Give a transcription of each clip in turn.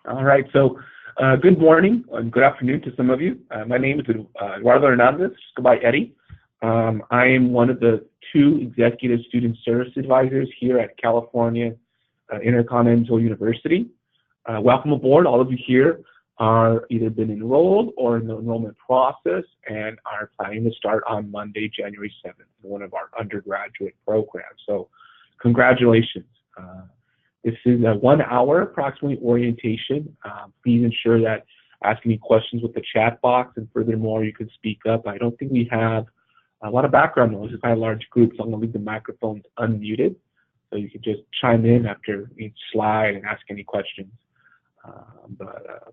All right, so good morning and good afternoon to some of you. My name is Eduardo Hernandez, just go by Eddie. I am one of the two executive student service advisors here at California Intercontinental University. Welcome aboard. All of you here are either been enrolled or in the enrollment process and are planning to start on Monday, January 7th, in one of our undergraduate programs. So congratulations. This is a 1 hour approximately orientation. Please ensure that ask any questions with the chat box, and furthermore, you can speak up. I don't think we have a lot of background noise. It's quite a large group, so I'm going to leave the microphones unmuted, so you can just chime in after each slide and ask any questions.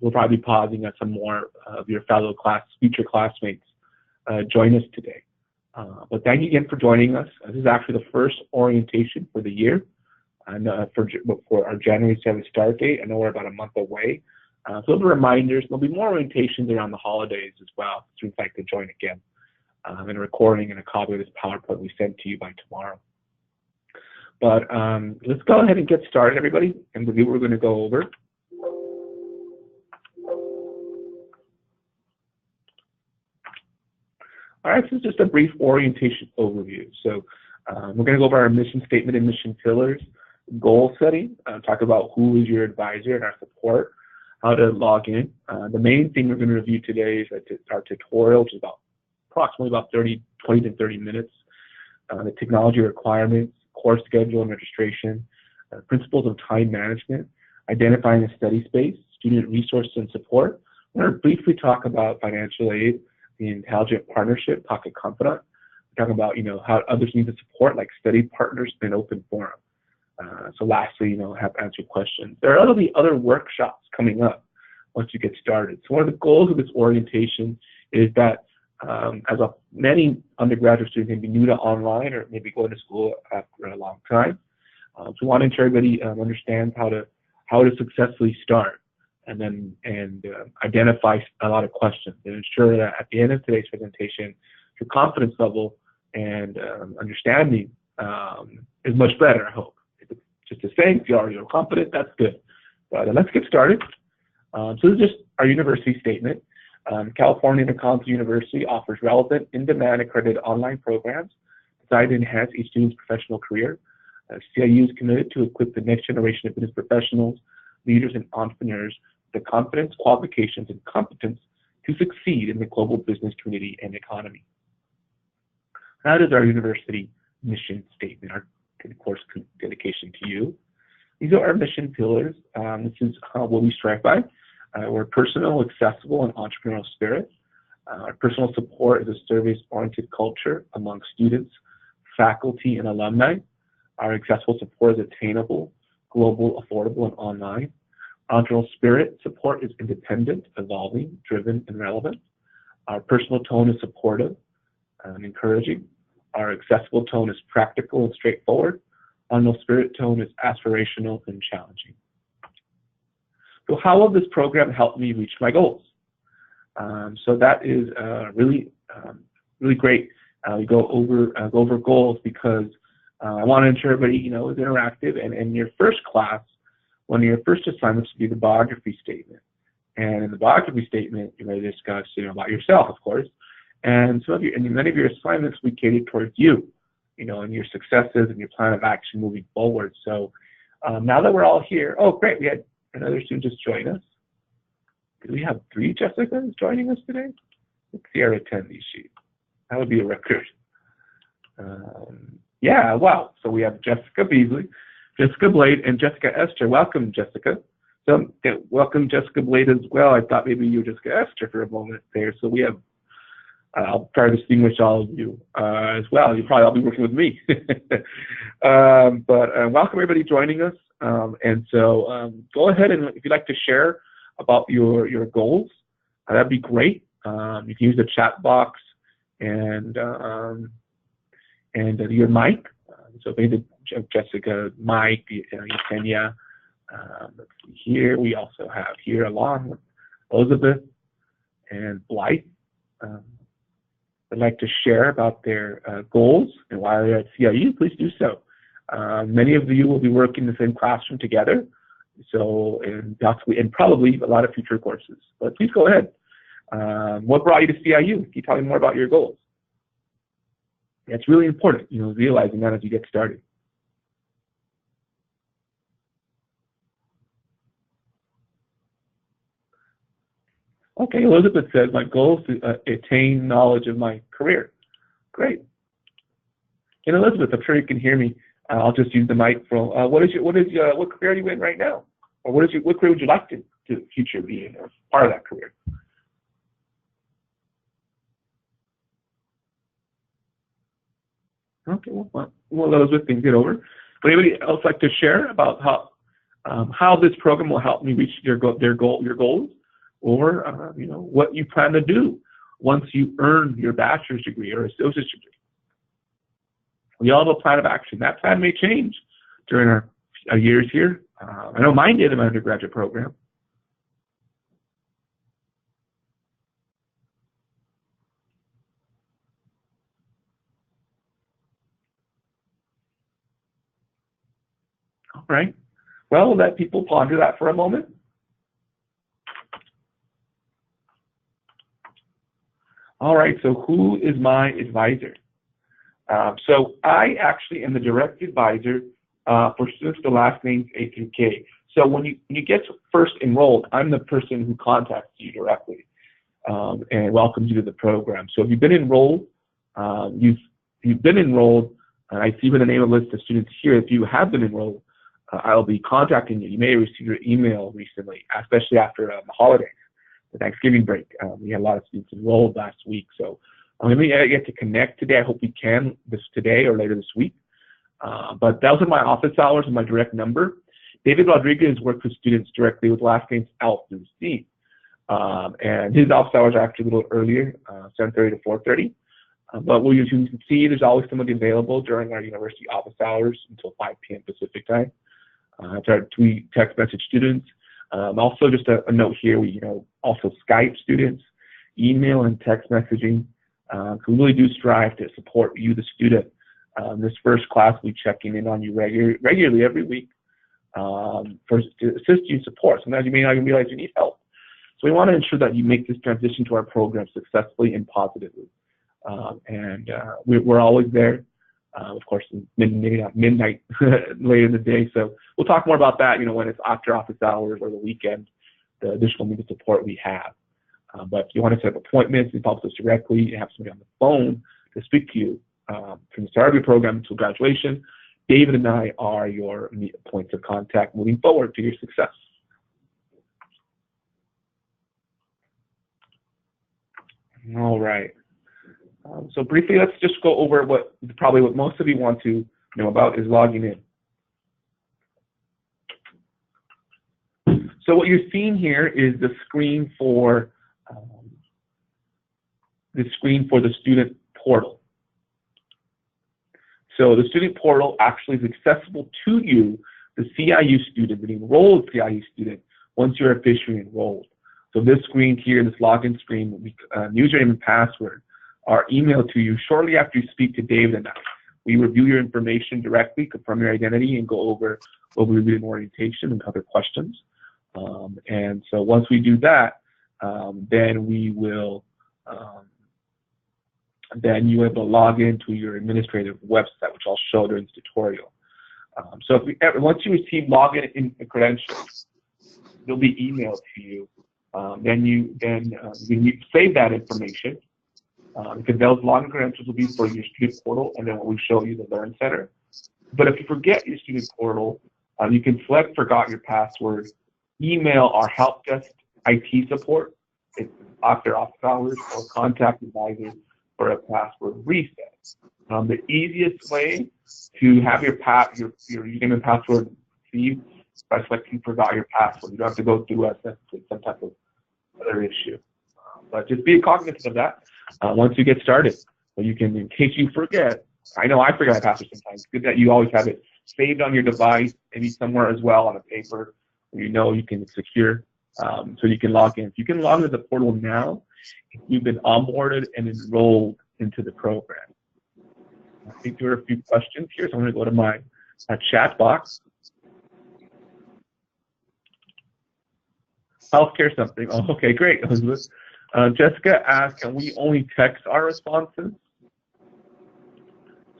We'll probably be pausing as some more of your fellow future classmates join us today. But thank you again for joining us. This is actually the first orientation for the year. And for our January 7th start date. I know we're about a month away. So there'll be reminders. There'll be more orientations around the holidays as well, if you'd like to join again. And a recording and a copy of this PowerPoint we send to you by tomorrow. But let's go ahead and get started, everybody, and review what we're going to go over. All right, this is just a brief orientation overview. So we're going to go over our mission statement and mission pillars, goal setting, talk about who is your advisor and our support, how to log in. The main thing we're going to review today is our tutorial, which is approximately 20 to 30 minutes. The technology requirements, course schedule and registration, principles of time management, identifying a study space, student resources and support. We're going to briefly talk about financial aid, the intelligent partnership, pocket confidant. We're talking about how others need the support, like study partners and open forum. So lastly, have answered questions. There are other workshops coming up once you get started. So one of the goals of this orientation is that many undergraduate students may be new to online or maybe going to school after a long time. So we want to ensure everybody understands how to successfully start and identify a lot of questions and ensure that at the end of today's presentation, your confidence level and understanding is much better, I hope. Just a saying, if you're confident, that's good. But let's get started. So this is just our university statement. California Intercontinental University offers relevant, in-demand accredited online programs designed to enhance each student's professional career. CIU is committed to equip the next generation of business professionals, leaders, and entrepreneurs with the confidence, qualifications, and competence to succeed in the global business community and economy. That is our university mission statement, our course dedication to you. These are our mission pillars. This is what we strive by. We're personal, accessible, and entrepreneurial spirit. Our personal support is a service-oriented culture among students, faculty, and alumni. Our accessible support is attainable, global, affordable, and online. Entrepreneurial spirit support is independent, evolving, driven, and relevant. Our personal tone is supportive and encouraging. Our accessible tone is practical and straightforward. Our no spirit tone is aspirational and challenging. So how will this program help me reach my goals? So that is really great. We go over goals because I want to ensure everybody is interactive. And in your first class, one of your first assignments will be the biography statement. And in the biography statement, you're going to discuss about yourself, of course. And many of your assignments we cater towards you, and your successes and your plan of action moving forward. So now that we're all here, oh great, we had another student just join us. Do we have 3 Jessicas joining us today? Let's see our attendee sheet. That would be a record. Yeah, wow. So we have Jessica Beasley, Jessica Blade, and Jessica Esther. Welcome, Jessica. So welcome, Jessica Blade, as well. I thought maybe you were Jessica Esther for a moment there. So we have I'll try to distinguish all of you as well. You'll probably all be working with me. But welcome everybody joining us. And so go ahead and if you'd like to share about your goals, that'd be great. You can use the chat box and your mic. So maybe Jessica, Mike, Yesenia. Let's see here. We also have here along with Elizabeth and Blythe. Would like to share about their goals and why they're at CIU, please do so. Many of you will be working in the same classroom together, So, and possibly, and probably a lot of future courses. But please go ahead. What brought you to CIU? Can you tell me more about your goals? It's really important, realizing that as you get started. Okay, Elizabeth says, my goal is to attain knowledge of my career. Great. And Elizabeth, I'm sure you can hear me. I'll just use the mic for what career are you in right now? Or what career would you like to future be in, or part of that career? Okay, well, Elizabeth can get over. Would anybody else like to share about how this program will help me reach your goals, or what you plan to do once you earn your bachelor's degree or associate's degree? We all have a plan of action. That plan may change during our years here. I know mine did in my undergraduate program. All right. Well, we'll let people ponder that for a moment. All right, so who is my advisor? So I actually am the direct advisor for students with the last names A through K. So when you get first enrolled, I'm the person who contacts you directly and welcomes you to the program. So if you've been enrolled, you've been enrolled, and I see by the name of the list of students here, if you have been enrolled, I'll be contacting you. You may have received your email recently, especially after the holidays, the Thanksgiving break. We had a lot of students enrolled last week, so I'm going to get to connect today. I hope we can today or later this week. But those are my office hours and my direct number. David Rodriguez works with students directly with last names L through C. And his office hours are actually a little earlier, 7:30 to 4:30. But you can see there's always somebody available during our university office hours until 5 p.m. Pacific time. We text message students. Also, just a note here, we also Skype students, email and text messaging. We really do strive to support you, the student. This first class, we checking in on you regularly every week to assist you in support. Sometimes you may not even realize you need help. So we want to ensure that you make this transition to our program successfully and positively. We're always there. Of course, maybe not midnight later in the day. So we'll talk more about that, when it's after office hours or the weekend, the additional media support we have. But if you want to set up appointments, you talk to us directly, you have somebody on the phone to speak to you from the start of your program until graduation. David and I are your points of contact moving forward to your success. All right. So briefly, let's just go over what most of you want to know about is logging in. So what you're seeing here is the screen for the student portal. So the student portal actually is accessible to you, the CIU student, the enrolled CIU student, once you're officially enrolled. So this screen here, this login screen, username and password, are emailed to you shortly after you speak to David and I. We review your information directly, confirm your identity, and go over what we review in orientation and other questions. And so once we do that, then we will, then you have to log into your administrative website, which I'll show during this tutorial. So once you receive login credentials, they'll be emailed to you. Then you save that information. Because those login credentials will be for your student portal, and then when we show you the Learn Center. But if you forget your student portal, you can select Forgot Your Password, email our help desk IT support after office hours, or contact advisor for a password reset. The easiest way to have your username and password received by selecting Forgot Your Password. You don't have to go through some type of other issue. But just be cognizant of that once you get started. So you can, in case you forget, I know I forget my password sometimes. It's good that you always have it saved on your device, maybe somewhere as well on a paper where you can secure, so you can log in. You can log into the portal now if you've been onboarded and enrolled into the program. I think there are a few questions here, so I'm going to go to my chat box. Healthcare something. Oh, okay, great, Elizabeth. Jessica asked, can we only text our responses?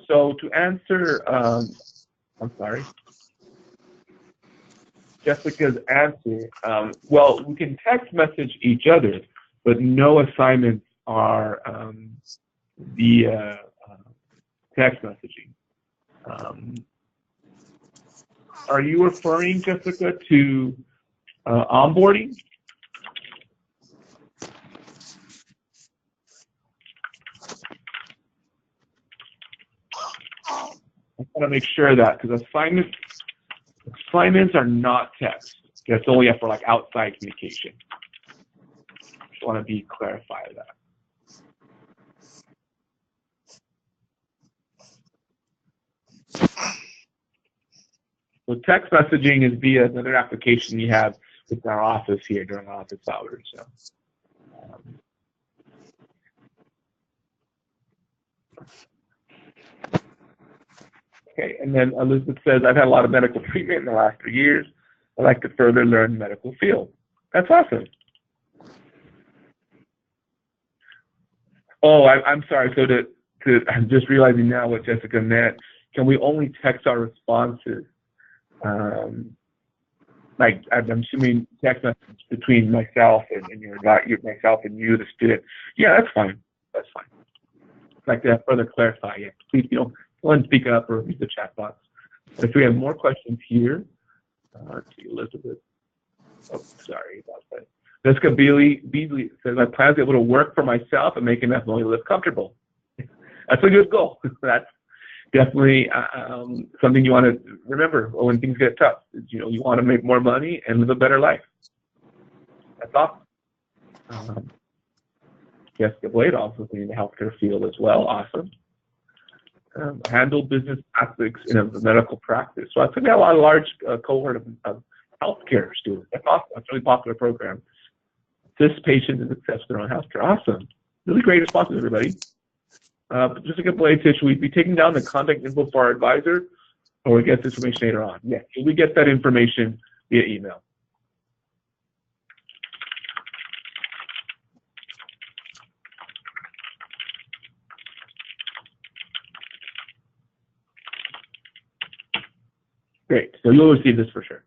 So to answer, I'm sorry, Jessica's answer, well, we can text message each other, but no assignments are via text messaging. Are you referring, Jessica, to onboarding? I want to make sure of that because assignments are not text. That's only for like outside communication. Just want to clarify that. So text messaging is via another application you have with our office here during office hours. So, okay, and then Elizabeth says, I've had a lot of medical treatment in the last 3 years. I'd like to further learn the medical field. That's awesome. Oh, I'm sorry. So I'm just realizing now what Jessica meant. Can we only text our responses? Like I'm assuming text message between myself and myself and you, the student. Yeah, that's fine. That's fine. I'd like to further clarify. Yeah, please, go and speak up or use the chat box. If we have more questions here, to Elizabeth. Oh, sorry about that. Jessica Beasley says, my plan is able to work for myself and make enough money to live comfortable. That's a good goal. That's definitely something you want to remember when things get tough. You want to make more money and live a better life. That's awesome. Jessica Blade also in the healthcare field as well. Awesome. Handle business ethics in a medical practice. So I think we have a large cohort of healthcare students. That's awesome. That's a really popular program. Assist patients in success with their own healthcare. Awesome. Really great responses, everybody. Jessica Blade says, should we be taking down the contact info for our advisor, or we get this information later on? Yes, we get that information via email. Great, so you'll receive this for sure.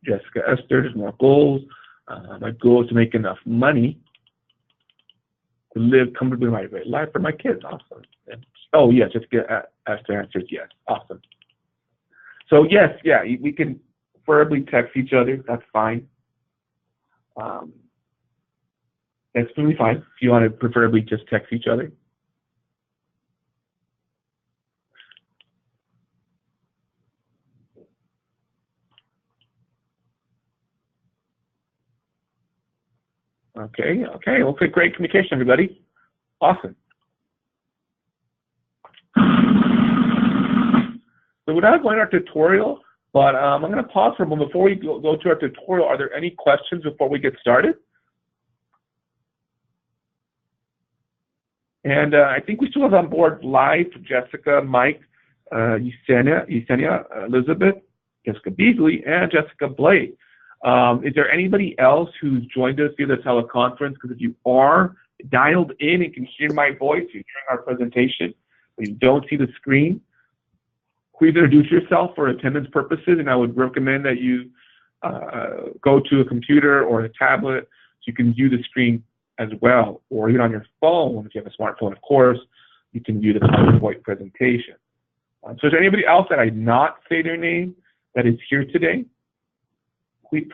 Jessica Esther, there's more goals. My goal is to make enough money to live comfortably my great life for my kids. Awesome. Oh, yes, Jessica Esther answers yes. Awesome. So, yes, yeah, we can preferably text each other. That's fine. That's really fine if you want to preferably just text each other. Okay, great communication, everybody. Awesome. So we're not going to our tutorial, but I'm going to pause for a moment. Before we go to our tutorial, are there any questions before we get started? And I think we still have on board live Jessica, Mike, Yesenia, Elizabeth, Jessica Beasley, and Jessica Blade. Is there anybody else who's joined us via the teleconference? Because if you are dialed in and can hear my voice, you're hearing our presentation, but you don't see the screen, please introduce yourself for attendance purposes, and I would recommend that you go to a computer or a tablet so you can view the screen as well, or even on your phone, if you have a smartphone, of course, you can view the PowerPoint presentation. So is there anybody else that I did not say their name that is here today?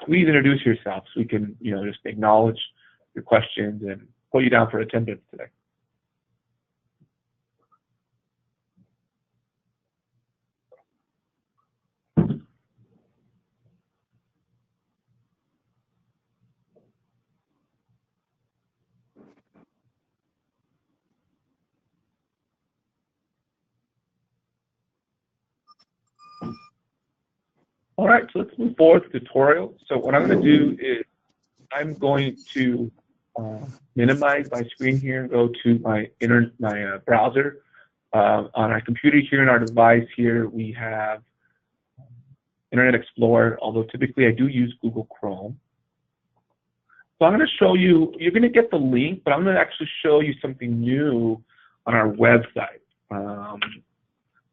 Please introduce yourself so we can, just acknowledge your questions and put you down for attendance today. All right, so let's move forward to the tutorial. So what I'm going to do is I'm going to minimize my screen here and go to my browser. On our computer here and our device here, we have Internet Explorer, although typically I do use Google Chrome. So I'm going to show you, you're going to get the link, but I'm going to actually show you something new on our website.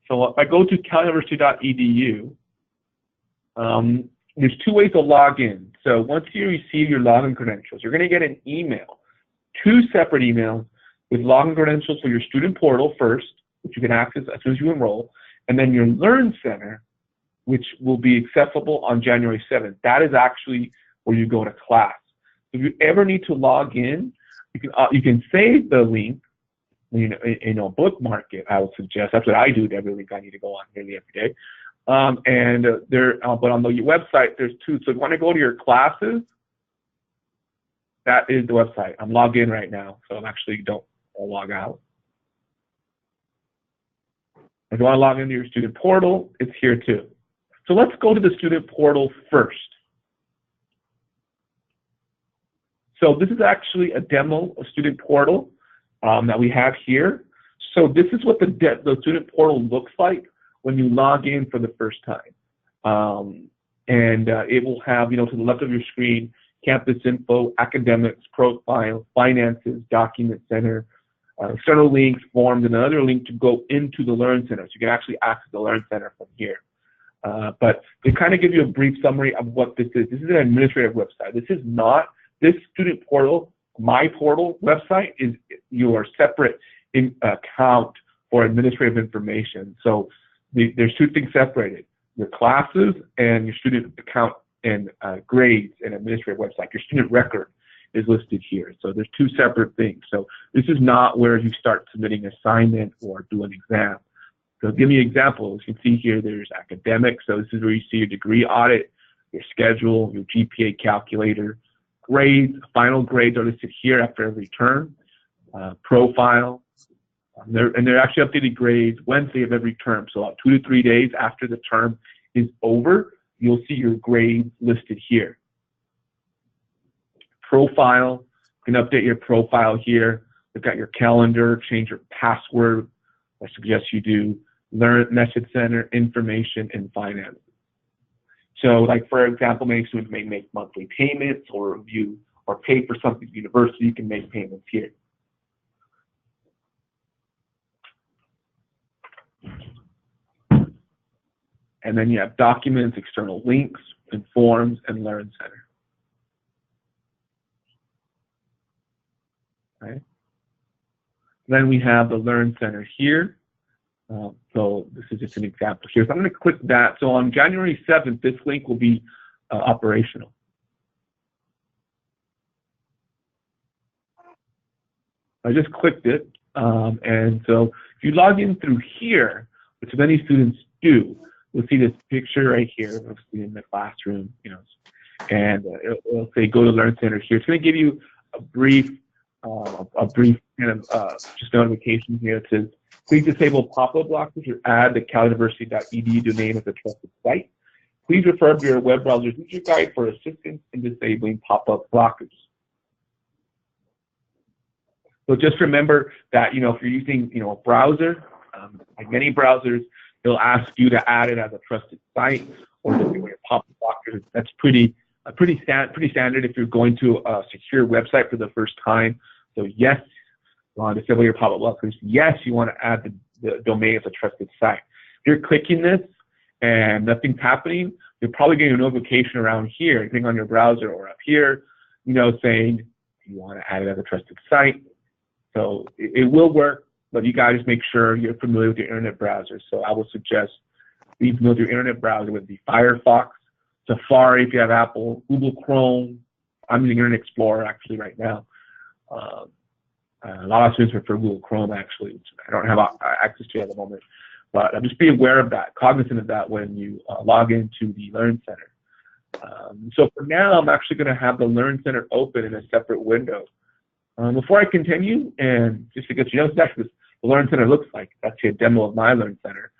So if I go to caluniversity.edu, there's two ways to log in. So once you receive your login credentials, you're going to get an email, two separate emails with login credentials for your student portal first, which you can access as soon as you enroll, and then your Learn Center, which will be accessible on January 7th. That is actually where you go to class. If you ever need to log in, you can save the link, bookmark it. I would suggest that's what I do. Every link I need to go on nearly every day. But on the website, there's two. So if you want to go to your classes, that is the website. I'm logged in right now, so I'm actually I'll log out. If you want to log into your student portal, it's here too. So let's go to the student portal first. So this is actually a demo of student portal that we have here. So this is what the student portal looks like when you log in for the first time. It will have, to the left of your screen, campus info, academics, profile, finances, document center, external links, forms, and another link to go into the Learn Center. So you can actually access the Learn Center from here. But to kind of give you a brief summary of what this is an administrative website. This student portal, my portal website, is your separate account for administrative information. So there's two things separated: your classes and your student account and grades and administrative website. Your student record is listed here. So there's two separate things. So this is not where you start submitting assignment or do an exam. So give me examples. You can see here there's academics. So this is where you see your degree audit, your schedule, your GPA calculator, grades. Final grades are listed here after every term. Profile. They're actually updated grades Wednesday of every term. So about 2 to 3 days after the term is over, you'll see your grades listed here. Profile. You can update your profile here. We've got your calendar, change your password. I suggest you do. Learn Message Center, information, and finance. So, like for example, many students may make monthly payments or review or pay for something at the university. You can make payments here. And then you have documents, external links, and forms, and Learn Center. Okay. Then we have the Learn Center here. So this is just an example here. So I'm going to click that. So on January 7th, this link will be operational. I just clicked it. And so if you log in through here, which many students do, you'll see this picture right here of in the classroom, and it'll say go to Learn Center here. It's going to give you a brief kind of just notification here. It says, please disable pop-up blockers or add the caluniversity.edu domain as a trusted site. Please refer to your web browser's user guide for assistance in disabling pop-up blockers. So just remember that, if you're using, a browser, like many browsers, they'll ask you to add it as a trusted site or disable your pop-up blockers. That's pretty standard if you're going to a secure website for the first time. So yes, you want to disable your pop-up blockers. Yes, you want to add the domain as a trusted site. If you're clicking this and nothing's happening, you're probably getting a notification around here, anything on your browser or up here, saying you want to add it as a trusted site. So it will work, but you got to just make sure you're familiar with your internet browser. So I would suggest be familiar with your internet browser with the Firefox, Safari if you have Apple, Google Chrome. I'm using Internet Explorer actually right now. A lot of students prefer Google Chrome actually, which I don't have access to at the moment. But just be aware of that, cognizant of that when you log into the Learn Center. So for now, I'm actually going to have the Learn Center open in a separate window. Before I continue, and just to get you know exactly what the Learn Center looks like, that's a demo of my Learn Center.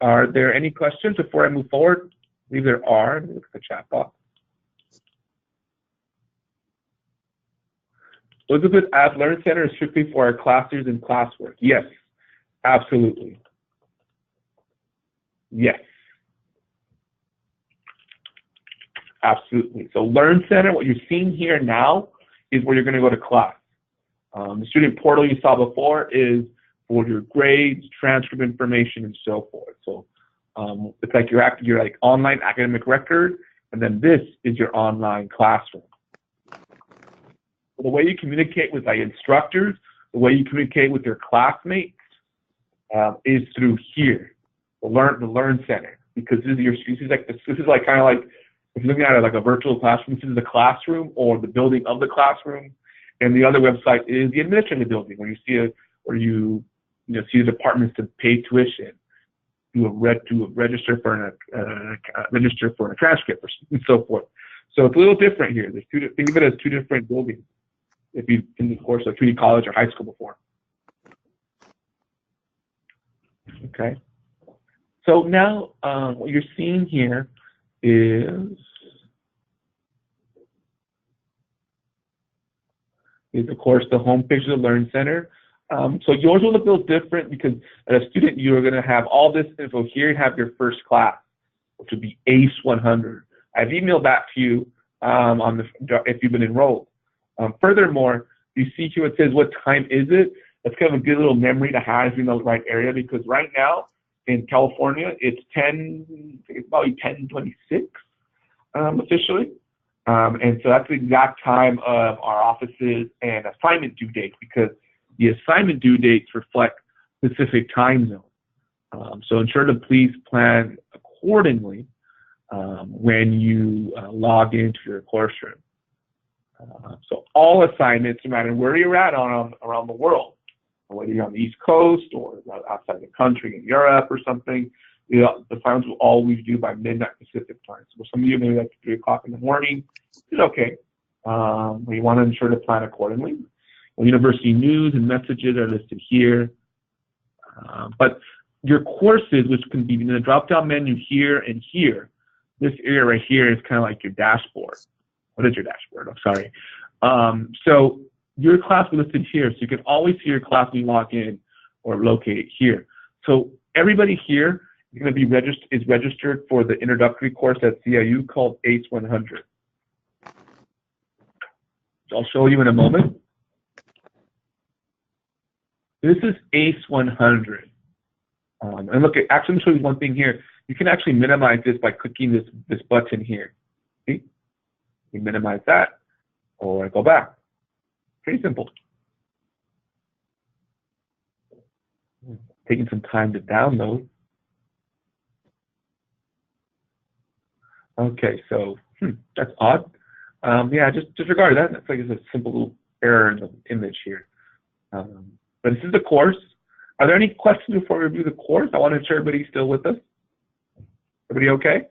Are there any questions before I move forward? I believe there are. Let me look at the chat box. Elizabeth asks, Learn Center is strictly for our classes and classwork. Yes, absolutely. Yes. Absolutely. So Learn Center, what you're seeing here now is where you're going to go to class. The student portal you saw before is for your grades, transcript information, and so forth. So it's like your like online academic record, and then this is your online classroom. The way you communicate with instructors, the way you communicate with your classmates is through here, the Learn Center, because this is like kind of like if you're looking at it like a virtual classroom. This is the classroom or the building of the classroom, and the other website is the administrative building where you see the departments to pay tuition, register for a transcript and so forth. So it's a little different here. Think of it as two different buildings if you've been in the course of community college or high school before. Okay. So now what you're seeing here is of course the home page of the Learn Center. So yours will look a little different because as a student you're going to have all this info here. You have your first class, which would be ACE 100. I've emailed that to you if you've been enrolled. Furthermore, you see here it says what time is it. That's kind of a good little memory to have in the right area, because right now in California it's probably 10:26 officially. And so that's the exact time of our offices and assignment due dates, because the assignment due dates reflect specific time zones. So ensure to please plan accordingly when you log into your course room. So all assignments, no matter where you're at around the world, whether you're on the East Coast or outside the country in Europe or something, the assignments will always due by midnight Pacific time. So some of you maybe like 3 o'clock in the morning, it's okay. We want to ensure to plan accordingly. Well, university news and messages are listed here. But your courses, which can be in the drop-down menu here and here, this area right here is kind of like your dashboard. What is your dashboard? I'm sorry. So your class is listed here, so you can always see your class when you log in or locate it here. So everybody here is going to be registered for the introductory course at CIU called ACE 100. So I'll show you in a moment. This is ACE 100. And look, actually, I'm going to show you one thing here. You can actually minimize this by clicking this button here. See? You minimize that, or go back. Pretty simple. Taking some time to download. Okay, so that's odd. Yeah, just disregard that. That's like it's a simple little error in the image here. But this is the course. Are there any questions before we review the course? I want to ensure everybody's still with us. Everybody okay?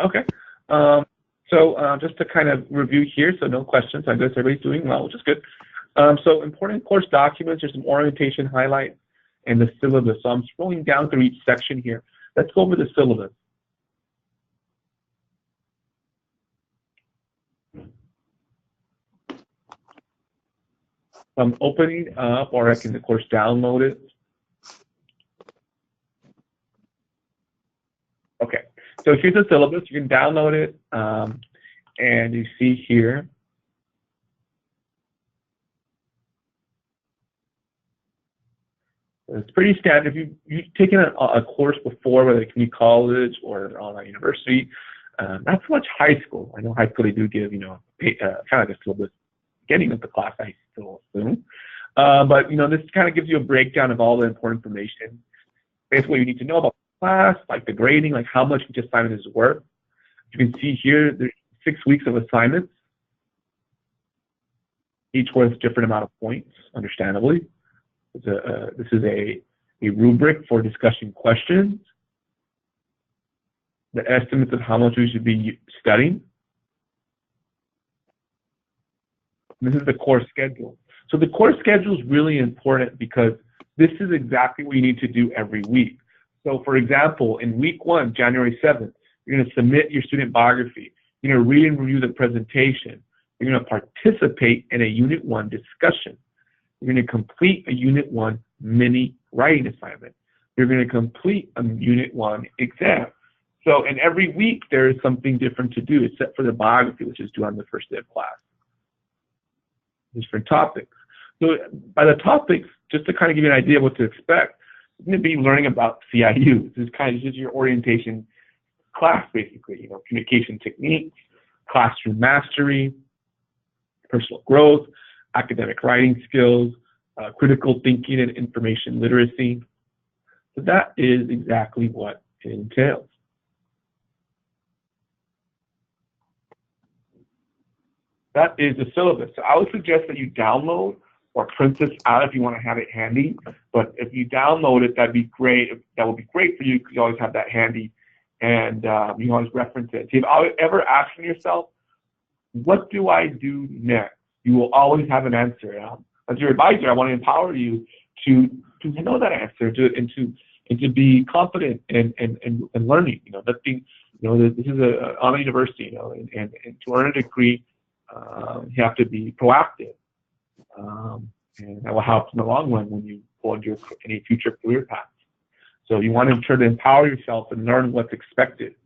Okay. So just to kind of review here, so no questions. I guess everybody's doing well, which is good. So important course documents, there's some orientation highlights and the syllabus. So I'm scrolling down through each section here. Let's go over the syllabus. I'm opening up, or I can, of course, download it. Okay, so here's the syllabus. You can download it, and you see here. It's pretty standard. If you've taken a course before, whether it can be college or an online university, not so much high school. I know high school they do give, kind of like a syllabus beginning of the class, I still assume. But this kind of gives you a breakdown of all the important information. Basically, what you need to know about the class, like the grading, like how much each assignment is worth. You can see here there's 6 weeks of assignments, each worth a different amount of points, understandably. This is a rubric for discussion questions, the estimates of how much we should be studying. And this is the course schedule. So the course schedule is really important because this is exactly what you need to do every week. So for example, in week 1, January 7th, you're going to submit your student biography. You're going to read and review the presentation. You're going to participate in a Unit 1 discussion. You're going to complete a Unit 1 mini writing assignment. You're going to complete a Unit 1 exam. So, and every week there is something different to do, except for the biography, which is due on the first day of class. Different topics. So by the topics, just to kind of give you an idea of what to expect, you're going to be learning about CIU. This is just your orientation class, basically. You know, communication techniques, classroom mastery, personal growth, academic writing skills, critical thinking and information literacy. So that is exactly what it entails. That is the syllabus. So I would suggest that you download or print this out if you want to have it handy. But if you download it, that'd be great. That would be great for you because you always have that handy, and you can always reference it. If you've ever asked yourself, what do I do next? You will always have an answer. As your advisor, I want to empower you to know that answer, and to be confident in learning. You know, nothing. You know, this is an online university. You know, and to earn a degree, you have to be proactive, and that will help in the long run when you go into any future career paths. So you want to try to empower yourself and learn what's expected.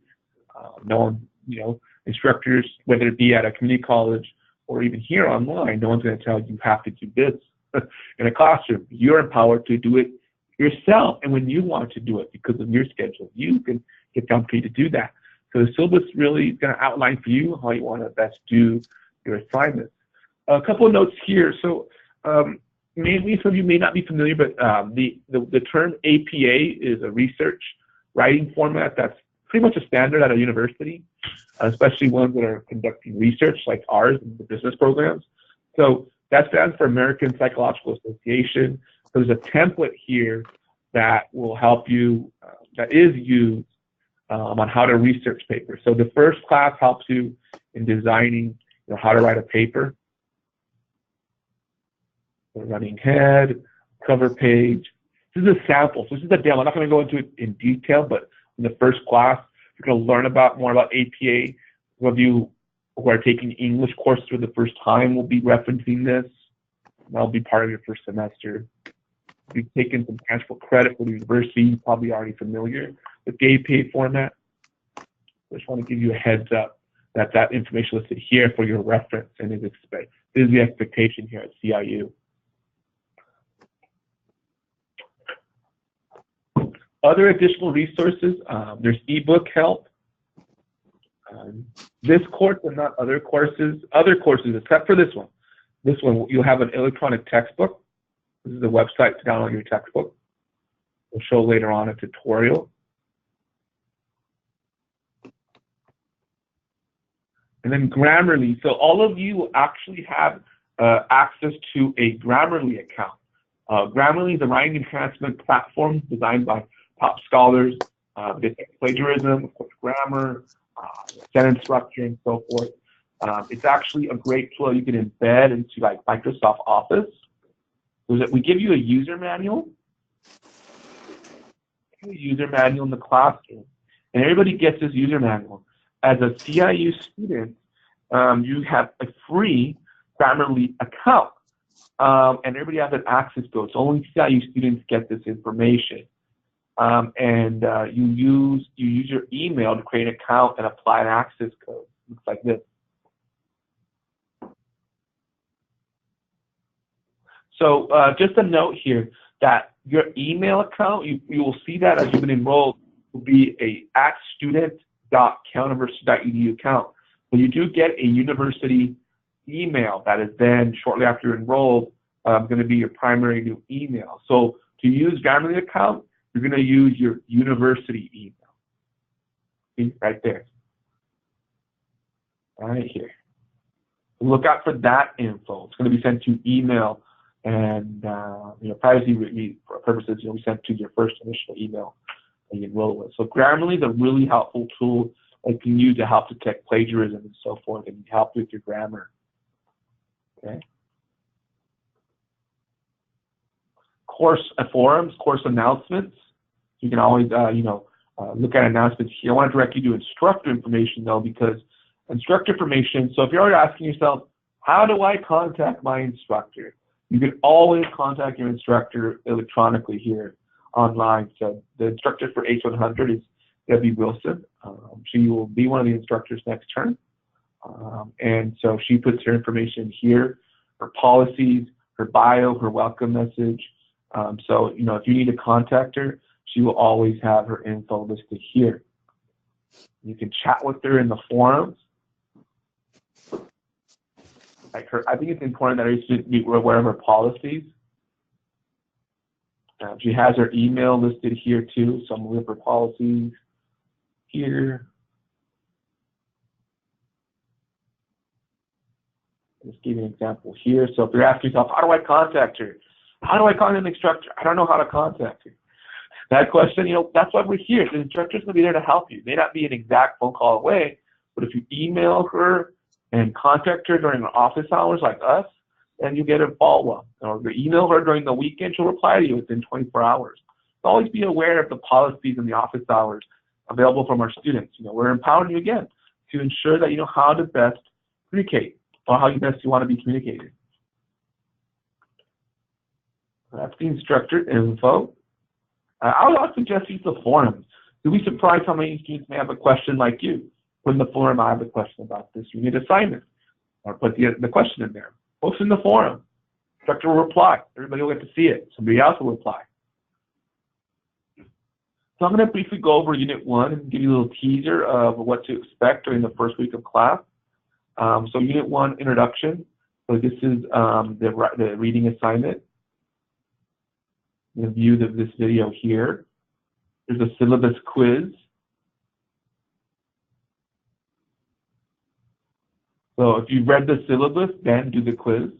You know, instructors, whether it be at a community college or even here online, no one's going to tell you have to do this in a classroom. You're empowered to do it yourself, and when you want to do it because of your schedule, you can get down paid to do that. So the syllabus really is going to outline for you how you want to best do your assignments. A couple of notes here. So maybe some of you may not be familiar, but the term APA is a research writing format that's pretty much a standard at a university, especially ones that are conducting research like ours in the business programs. So that stands for American Psychological Association. So there's a template here that will help you, that is used on how to research papers. So the first class helps you in designing, you know, how to write a paper. The running head, cover page. This is a sample. So this is a demo. I'm not going to go into it in detail, but in the first class, you're going to learn more about APA. Some of you who are taking English courses for the first time will be referencing this. That'll be part of your first semester. If you've taken some tangible credit for the university, you're probably already familiar with the APA format. I just want to give you a heads up that that information is listed here for your reference, and this is the expectation here at CIU. Other additional resources, there's ebook help. This course and not other courses except for this one. This one, you'll have an electronic textbook. This is the website to download your textbook. We'll show later on a tutorial. And then Grammarly. So all of you will actually have access to a Grammarly account. Grammarly is a writing enhancement platform designed by top scholars. They take plagiarism, of course, grammar, sentence structure, and so forth. It's actually a great tool you can embed into like Microsoft Office. We give you a user manual. In the classroom, and everybody gets this user manual. As a CIU student, you have a free Grammarly account, and everybody has an access to it. So only CIU students get this information. And you use your email to create an account and apply an access code. Looks like this. So just a note here that your email account, you will see that as you've been enrolled, will be a @student.caluniversity.edu account. But you do get a university email that is then, shortly after you're enrolled, going to be your primary new email. So to use Grammarly account, you're going to use your university email. See, right there. Right here. Look out for that info. It's going to be sent to email, and privacy purposes, you'll be sent to your first initial email that you enroll with. So Grammarly is a really helpful tool that you can use to help detect plagiarism and so forth, and help with your grammar. Okay. Course forums, course announcements. You can always, look at announcements here. I want to direct you to instructor information, though, because instructor information, so if you're already asking yourself, how do I contact my instructor? You can always contact your instructor electronically here online. So the instructor for H100 is Debbie Wilson. She will be one of the instructors next term. And so she puts her information here, her policies, her bio, her welcome message. So, if you need to contact her, she will always have her info listed here. You can chat with her in the forums. I think it's important that every student be aware of her policies. She has her email listed here too, some of her policies here. I'll just give you an example here. So if you're asking yourself, how do I contact her? How do I contact an instructor? I don't know how to contact her. That question, that's why we're here. The instructor's going to be there to help you. It may not be an exact phone call away, but if you email her and contact her during office hours like us, then you get a follow-up. Or if you email her during the weekend, she'll reply to you within 24 hours. So always be aware of the policies and the office hours available from our students. We're empowering you again to ensure that you know how to best communicate or how you best you want to be communicated. That's the instructor info. I would also suggest use the forums. You'll be surprised how many students may have a question like you. Put in the forum, I have a question about this unit assignment. Or put the question in there. Post in the forum. Instructor will reply. Everybody will get to see it. Somebody else will reply. So I'm going to briefly go over Unit 1 and give you a little teaser of what to expect during the first week of class. So Unit 1, Introduction. So this is the reading assignment. The view of this video here. There's a syllabus quiz. So if you've read the syllabus, then do the quiz.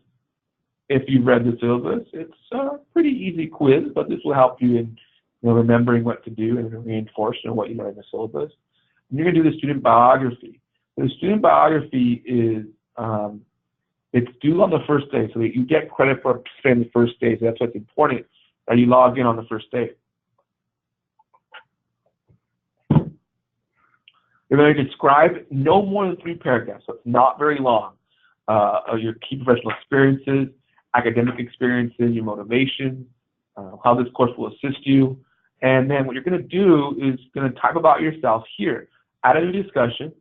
If you've read the syllabus, it's a pretty easy quiz, but this will help you in remembering what to do and reinforce what you learned in the syllabus. And you're going to do the student biography. The student biography is it's due on the first day, so that you get credit for participating the first day. So that's what's important, that you log in on the first day. You're going to describe no more than 3 paragraphs, so it's not very long. Your key professional experiences, academic experiences, your motivation, how this course will assist you. And then what you're going to do is going to type about yourself here. Add a new discussion.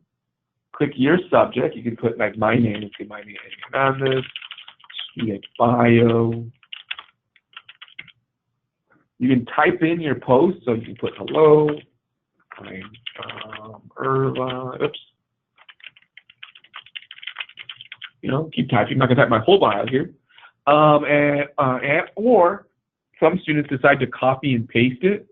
Click your subject. You can put like my name. You can my name Hernandez. Student bio. You can type in your post, so you can put hello. I'm Irva. Oops. Keep typing. I'm not gonna type my whole bio here. Or some students decide to copy and paste it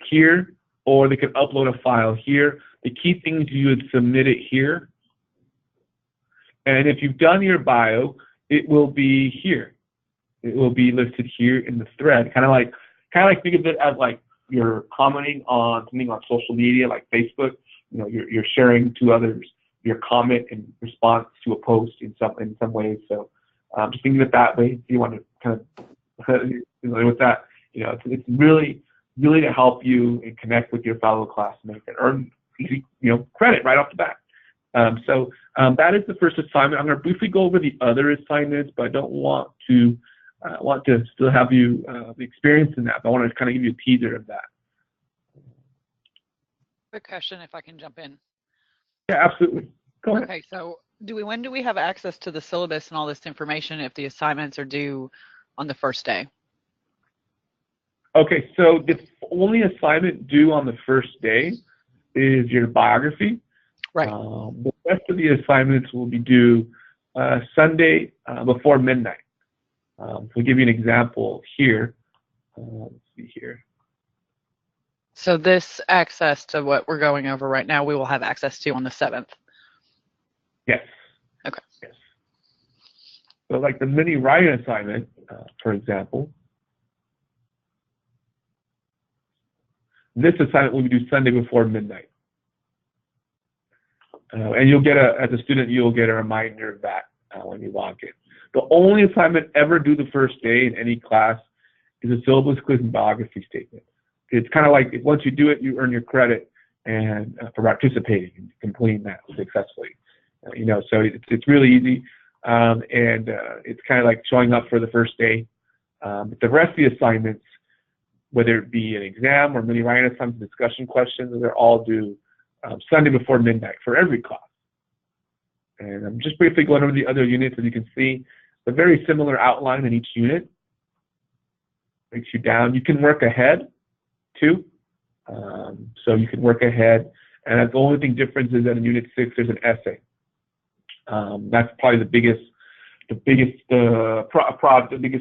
here, or they can upload a file here. The key thing is you would submit it here. And if you've done your bio, it will be here. It will be listed here in the thread. Kind of like think of it as like you're commenting on something on social media like Facebook. You're sharing to others your comment in response to a post in some ways. So just think of it that way. If you want to kind of with that, it's really to help you and connect with your fellow classmates and earn easy credit right off the bat. So that is the first assignment. I'm going to briefly go over the other assignments, but I don't want to still have you experience in that. But I want to kind of give you a teaser of that. Quick question, if I can jump in. Yeah, absolutely. Go ahead. Okay, so when do we have access to the syllabus and all this information if the assignments are due on the first day? Okay, so the only assignment due on the first day is your biography. Right. The rest of the assignments will be due Sunday before midnight. So I'll give you an example here. Let's see here. So this access to what we're going over right now, we will have access to on the 7th. Yes. Okay. Yes. So like the mini writing assignment, for example, this assignment will be due Sunday before midnight. And you'll get as a student, you'll get a reminder of that when you log in. The only assignment ever due the first day in any class is a syllabus quiz and biography statement. It's kind of like once you do it, you earn your credit and for participating and completing that successfully. So it's really easy, and it's kind of like showing up for the first day. But the rest of the assignments, whether it be an exam or mini writing assignments, discussion questions, they're all due Sunday before midnight for every class. And I'm just briefly going over the other units. As you can see, a very similar outline in each unit. Breaks you down. You can work ahead too. So you can work ahead, and the only thing difference is that in Unit 6 there's an essay. That's probably the biggest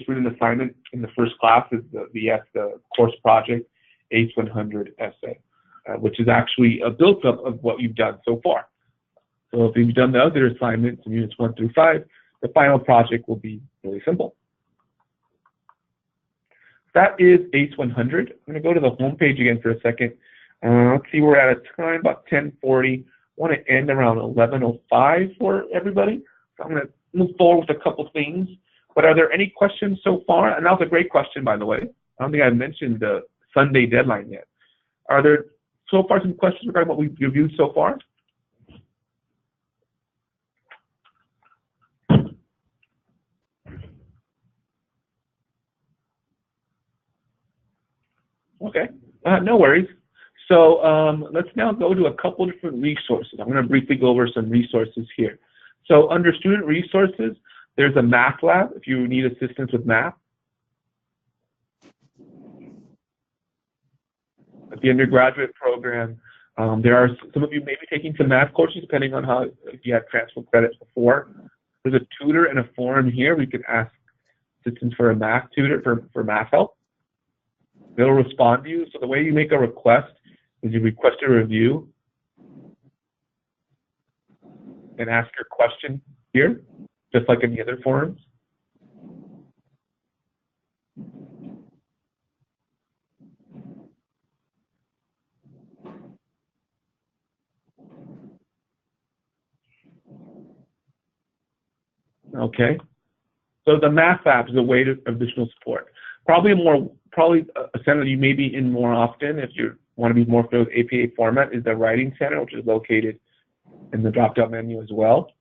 written assignment in the first class is the course project ACE 100 essay, which is actually a built-up of what you've done so far. So if you've done the other assignments in Units 1 through 5, the final project will be really simple. That is ACE 100. I'm going to go to the home page again for a second. Let's see, we're at a time about 10:40. I want to end around 11:05 for everybody. So I'm going to move forward with a couple things. But are there any questions so far? And that was a great question, by the way. I don't think I mentioned the Sunday deadline yet. Are there so far some questions regarding what we've reviewed so far? Okay, no worries. So let's now go to a couple different resources. I'm going to briefly go over some resources here. So under student resources, there's a math lab if you need assistance with math. At the undergraduate program, there are some of you may be taking some math courses depending on if you had transfer credits before. There's a tutor and a forum here. We could ask assistance for a math tutor for math help. They'll respond to you. So the way you make a request is you request a review and ask your question here, just like in the other forums. Okay. So the math app is a way of additional support. Probably a center you may be in more often if you want to be more familiar with APA format is the Writing Center, which is located in the drop-down menu as well.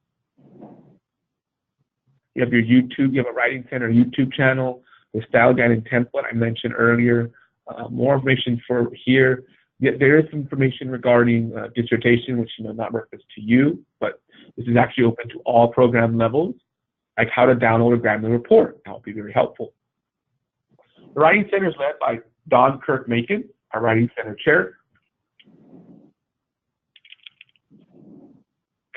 You have your YouTube, you have a Writing Center YouTube channel, the style guide and template I mentioned earlier. More information for here. There is some information regarding dissertation, which not reference to you, but this is actually open to all program levels, like how to download a Grammy report. That will be very helpful. The Writing Center is led by Don Kirk-Macon, our Writing Center chair.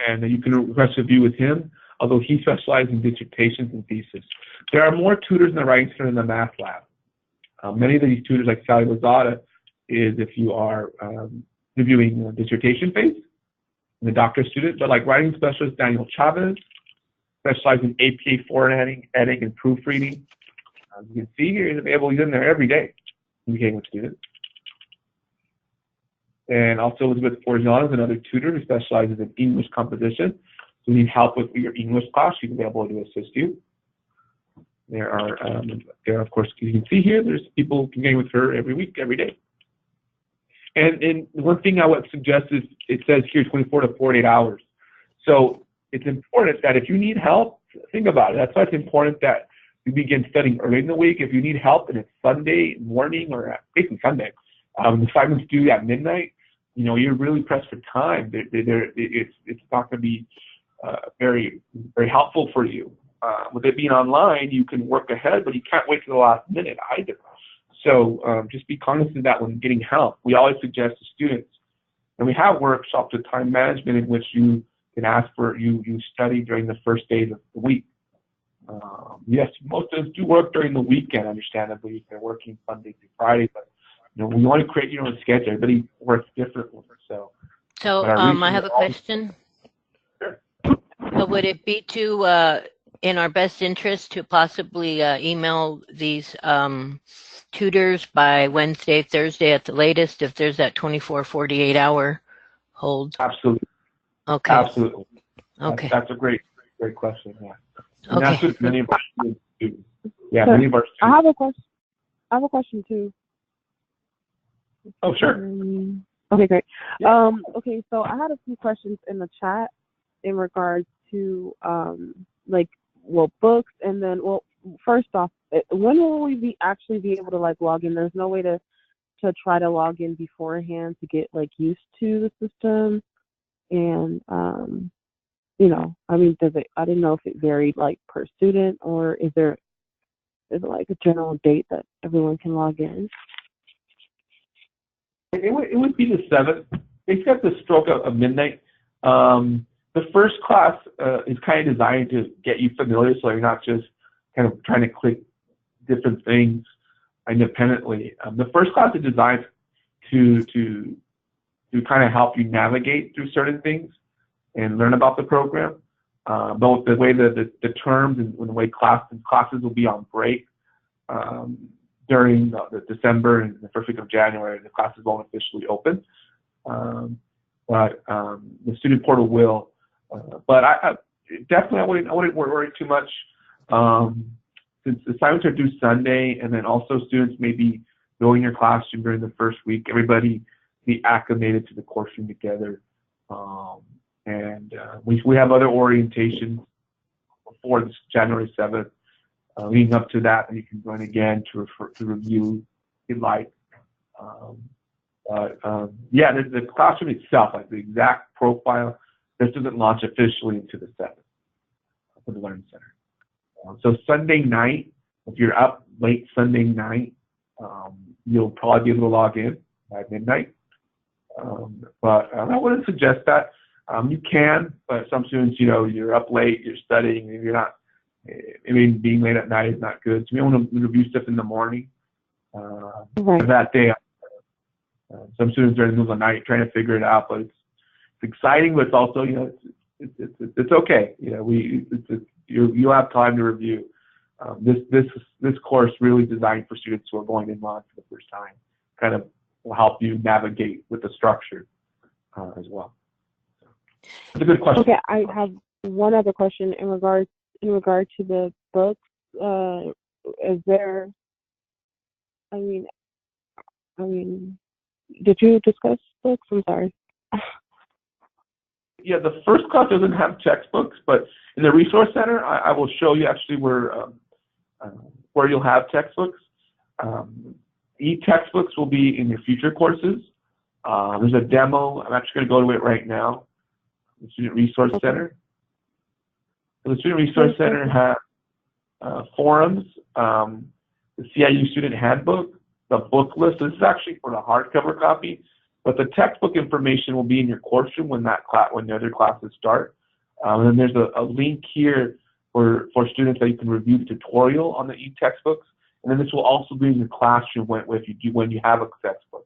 And you can request a view with him, although he specializes in dissertations and thesis. There are more tutors in the Writing Center than the Math Lab. Many of these tutors, like Sally Lozada, is if you are reviewing dissertation phase, the doctorate student, but like writing specialist Daniel Chavez, specializes in APA formatting, editing, and proofreading. You can see here he's available. He's in there every day communicating with students. And also Elizabeth Orellana is another tutor who specializes in English composition. So you need help with your English class, she's available to assist you. There are, of course, you can see here, there's people communicating with her every week, every day. And one thing I would suggest is it says here 24 to 48 hours. So it's important that if you need help, think about it. That's why it's important that you begin studying early in the week. If you need help and it's Sunday morning or basically Sunday, the assignments due at midnight, you're really pressed for time. It's not going to be very, very helpful for you. With it being online, you can work ahead, but you can't wait to the last minute either. So just be cognizant of that when getting help. We always suggest to students, and we have workshops with time management in which you can ask for, you study during the first days of the week. Yes, most of us do work during the weekend, understandably, if they're working Monday through Friday, but we want to create your own schedule. Everybody works differently. So I have a question. Sure. Would it be in our best interest to possibly email these tutors by Wednesday, Thursday at the latest, if there's that 24, 48 hour hold? Absolutely. Okay. Absolutely. Okay. That's a great question. Yeah. And Okay. that's what many of our students do. Yeah, many of our students. I have a question. I have a question too. Oh, sure. Okay, great. Yeah. Okay, so I had a few questions in the chat in regards to like, well, books, and then, well, first off, when will we actually be able to like log in? There's no way to try to log in beforehand to get like used to the system, and you know, I mean, I didn't know if it varied like per student, or is it like a general date that everyone can log in? It would be the 7th. Except the stroke of midnight. The first class is kind of designed to get you familiar, so you're not just kind of trying to click different things independently. The first class is designed to kind of help you navigate through certain things and learn about the program. Both the way the terms and the way classes will be on break during the December and the first week of January. The classes won't officially open, but the student portal will. But I definitely I wouldn't worry too much. Since the assignments are due Sunday, and then also students may be going in your classroom during the first week, everybody be acclimated to the course room together. We have other orientations before this January 7th. Leading up to that, and you can join again to review if you'd like. Yeah, the classroom itself, like the exact profile, this doesn't launch officially until the 7th for the Learning Center. So Sunday night, if you're up late Sunday night, you'll probably be able to log in by midnight. But I wouldn't suggest that. You can, but some students, you know, you're up late, you're studying, and you're not. I mean, being late at night is not good. So we want to review stuff in the morning. Right. That day, some students are in the middle of the night trying to figure it out, but it's exciting, but it's also, you know, it's okay. You know, you'll have time to review. This course really designed for students who are going in line for the first time. Kind of will help you navigate with the structure as well. It's a good question. Okay, I have one other question in regard to the books. Is there? I mean, did you discuss books? I'm sorry. Yeah, the first class doesn't have textbooks, but in the Resource Center, I will show you actually where you'll have textbooks. E-textbooks will be in your future courses. There's a demo. I'm actually going to go to it right now. The Student Resource Center. So the Student Resource Center has forums, the CIU Student Handbook, the book list. This is actually for the hardcover copy, but the textbook information will be in your course room when the other classes start. And then there's a link here for students that you can review the tutorial on the e-textbooks. And then this will also be in your classroom when you have a textbook.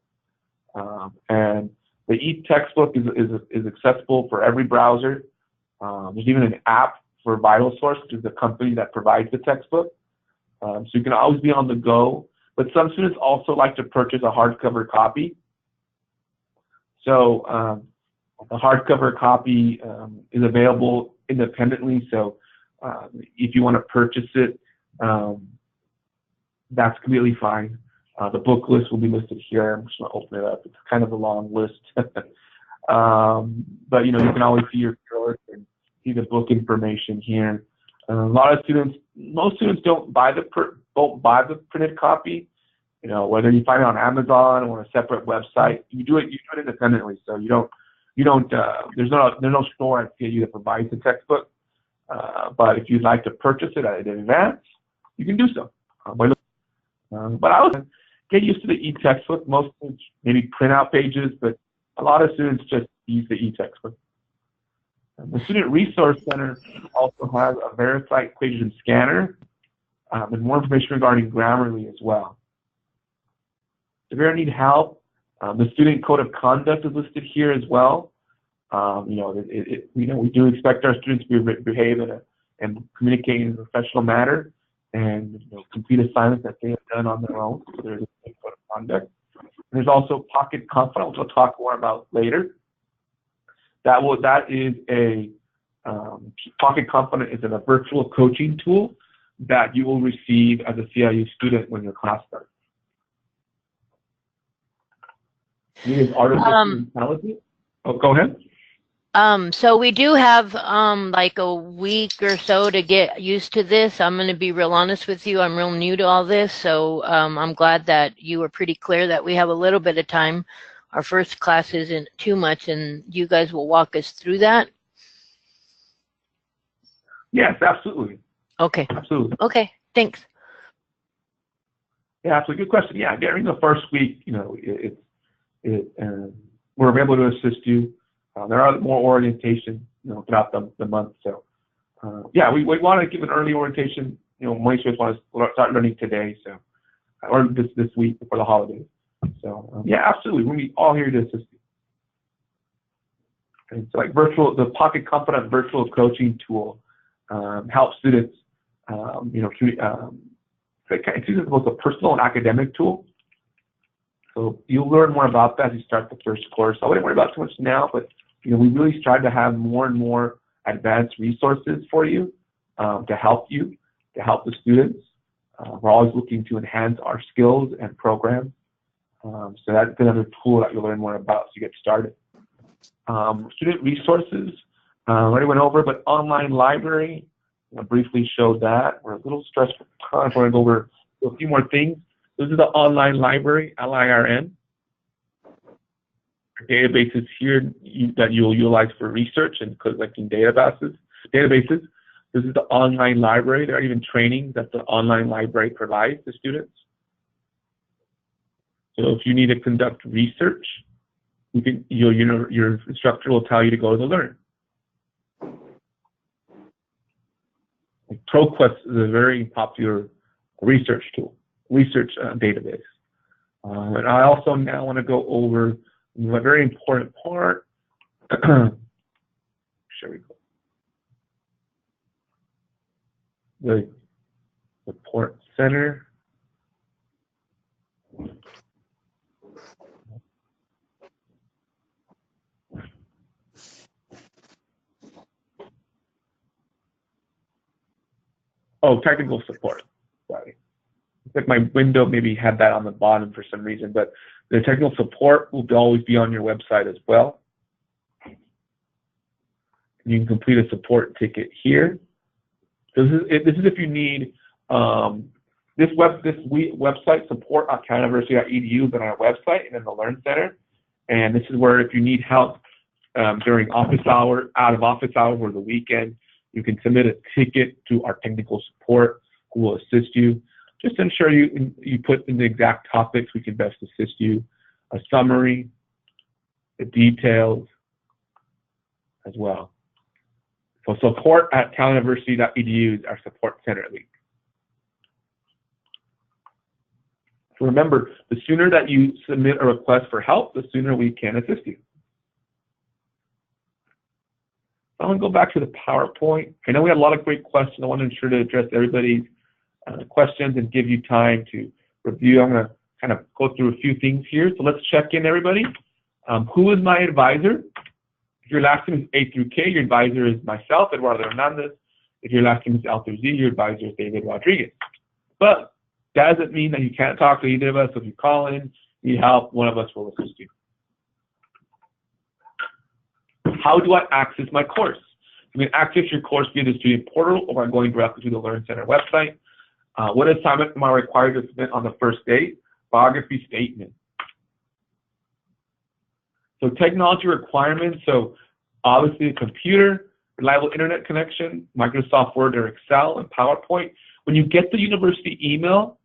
And the e-textbook is accessible for every browser. There's even an app for VitalSource, which is the company that provides the textbook. So you can always be on the go. But some students also like to purchase a hardcover copy. So the hardcover copy is available independently. So if you want to purchase it, that's completely fine. The book list will be listed here. I'm just going to open it up. It's kind of a long list. But you know, you can always see your course and see the book information here. Most students don't buy the printed copy. You know, whether you find it on Amazon or on a separate website, you do it independently. So there's no store at CIU that provides the textbook. But if you'd like to purchase it in advance, you can do so. But I would get used to the e-textbook. Most students maybe print out pages, but a lot of students just use the e-textbook. The Student Resource Center also has a verified equation scanner and more information regarding Grammarly as well. If you ever need help, the Student Code of Conduct is listed here as well. We do expect our students to behave and communicate in a professional manner and complete assignments that they have done on their own. So there's a Student Code of Conduct. And there's also Pocket Confidant, which we'll talk more about later. Pocket Confidant is a virtual coaching tool that you will receive as a CIU student when your class starts. Is artificial intelligence? Oh, go ahead. So we do have like a week or so to get used to this. I'm going to be real honest with you. I'm real new to all this, so I'm glad that you were pretty clear that we have a little bit of time. Our first class isn't too much, and you guys will walk us through that. Yes, absolutely. Okay. Absolutely. Okay. Thanks. Yeah, absolutely. Good question. Yeah, during the first week, you know, we're able to assist you. There are more orientation, you know, throughout the month. So, yeah, we want to give an early orientation. You know, most of us want to start learning today, so or this week before the holidays. So, yeah, absolutely, we'll be all here to assist you. And so, like the Pocket Confidant virtual coaching tool helps students, you know, it's used both a personal and academic tool. So you'll learn more about that as you start the first course. I wouldn't worry about too much now, but you know, we really strive to have more and more advanced resources for you to help the students. We're always looking to enhance our skills and programs. So that's another tool that you'll learn more about as you get started. Student resources, I already went over, but online library, I briefly showed that. We're a little stressed for time, so I'm going to go over a few more things. This is the online library, LIRN. Databases here that you'll utilize for research and collecting databases. This is the online library. There are even trainings that the online library provides to students. So if you need to conduct research, your instructor will tell you to go to the Learn. Like ProQuest is a very popular research tool, database. And I also now want to go over a very important part. Shall we go? The support center. Oh, technical support. Sorry. It's like my window maybe had that on the bottom for some reason, but the technical support will always be on your website as well. You can complete a support ticket here. So this is if you need this website, support.caluniversity.edu, is on our website and in the Learn Center. And this is where if you need help during office hours, out of office hours, or the weekend, you can submit a ticket to our technical support who will assist you. Just to ensure you put in the exact topics we can best assist you, a summary, the details as well. So support@caluniversity.edu is our support center link. So remember, the sooner that you submit a request for help, the sooner we can assist you. I'm going to go back to the PowerPoint. I know we had a lot of great questions. I want to ensure to address everybody's questions and give you time to review. I'm going to kind of go through a few things here. So let's check in, everybody. Who is my advisor? If your last name is A through K, your advisor is myself, Eduardo Hernandez. If your last name is L through Z, your advisor is David Rodriguez. But that doesn't mean that you can't talk to either of us. So if you call in, need help, one of us will assist you. How do I access my course? You can access your course via the student portal or by going directly to the Learn Center website. What assignment am I required to submit on the first day? Biography statement. So technology requirements, so obviously a computer, reliable internet connection, Microsoft Word or Excel, and PowerPoint. When you get the university email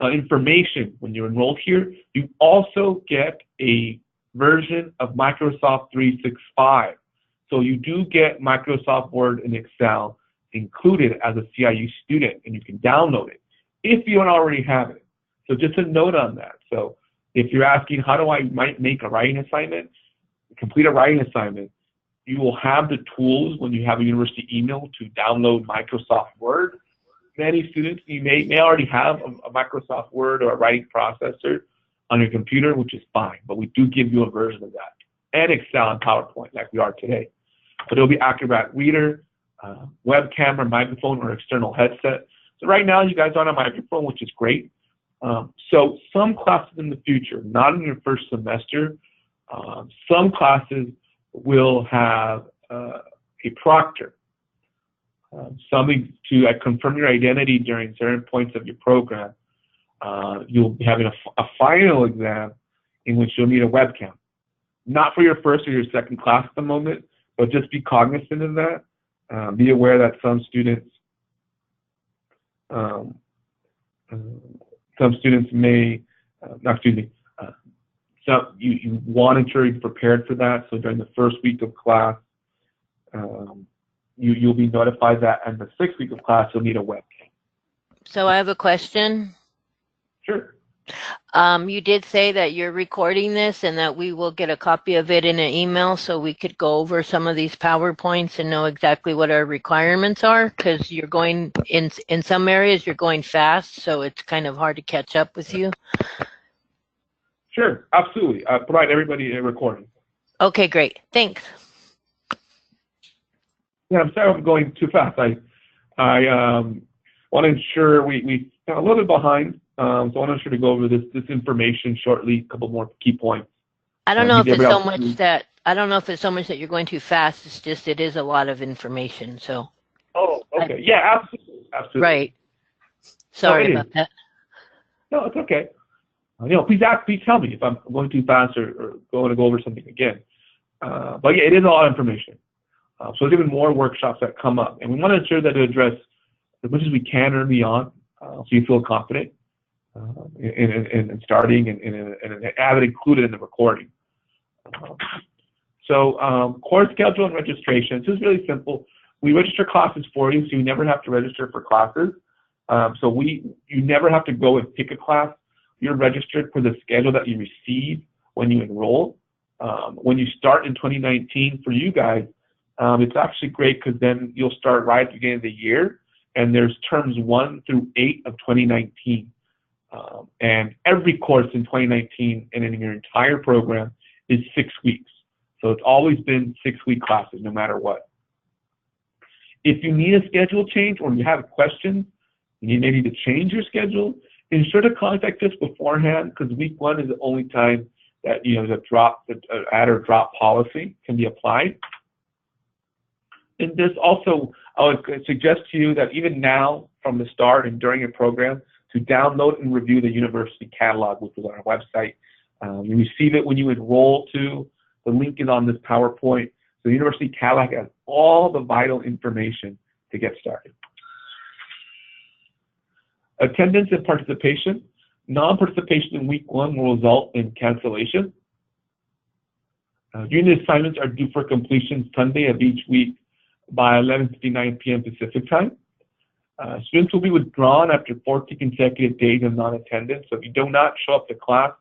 information when you're enrolled here, you also get a version of Microsoft 365. So you do get Microsoft Word and Excel included as a CIU student, and you can download it if you don't already have it. So just a note on that. So if you're asking, how do I make a writing assignment, complete a writing assignment, you will have the tools when you have a university email to download Microsoft Word. Many students, you may already have a Microsoft Word or a writing processor on your computer, which is fine, but we do give you a version of that, and Excel and PowerPoint like we are today. But it'll be Acrobat Reader, webcam or microphone or external headset. So right now you guys are on a microphone, which is great. So some classes in the future, not in your first semester, Some classes will have a proctor. Something to confirm your identity during certain points of your program. You'll be having a final exam in which you'll need a webcam. Not for your first or your second class at the moment, but just be cognizant of that. Be aware that some students may, so you want to ensure you're prepared for that. So during the first week of class, you'll be notified that in the 6th week of class, you'll need a webcam. So I have a question. Sure. You did say that you're recording this and that we will get a copy of it in an email so we could go over some of these PowerPoints and know exactly what our requirements are, because you're going in some areas you're going fast, so it's kind of hard to catch up with you. Sure, absolutely. Provide everybody a recording. Okay, great. Thanks. Yeah, I'm sorry I'm going too fast. I want to ensure we got a little bit behind. So I want to ensure to go over this information shortly. A couple more key points. I don't know if it's so much that you're going too fast. It's just it is a lot of information. So. Oh, okay. Yeah, absolutely. Right. Sorry about that. No, it's okay. Please tell me if I'm going too fast or going to go over something again. But yeah, it is a lot of information. So there's even more workshops that come up, and we want to ensure that it address as much as we can or beyond, so you feel confident in starting and have it included in the recording. Course schedule and registration. This is really simple. We register classes for you, so you never have to register for classes. You never have to go and pick a class. You're registered for the schedule that you receive when you enroll. When you start in 2019, for you guys, it's actually great because then you'll start right at the beginning of the year, and there's terms 1 through 8 of 2019. And every course in 2019 and in your entire program is 6 weeks. So it's always been 6-week classes, no matter what. If you need a schedule change or you have questions, you may need to change your schedule, ensure to contact us beforehand, because week 1 is the only time that the add or drop policy can be applied. And this also, I would suggest to you that even now, from the start and during your program, to download and review the university catalog, which is on our website. You receive it when you enroll to. The link is on this PowerPoint. So the university catalog has all the vital information to get started. Attendance and participation. Non-participation in week 1 will result in cancellation. Unit assignments are due for completion Sunday of each week by 11:59 p.m. Pacific time. Students will be withdrawn after 14 consecutive days of non-attendance. So if you do not show up to class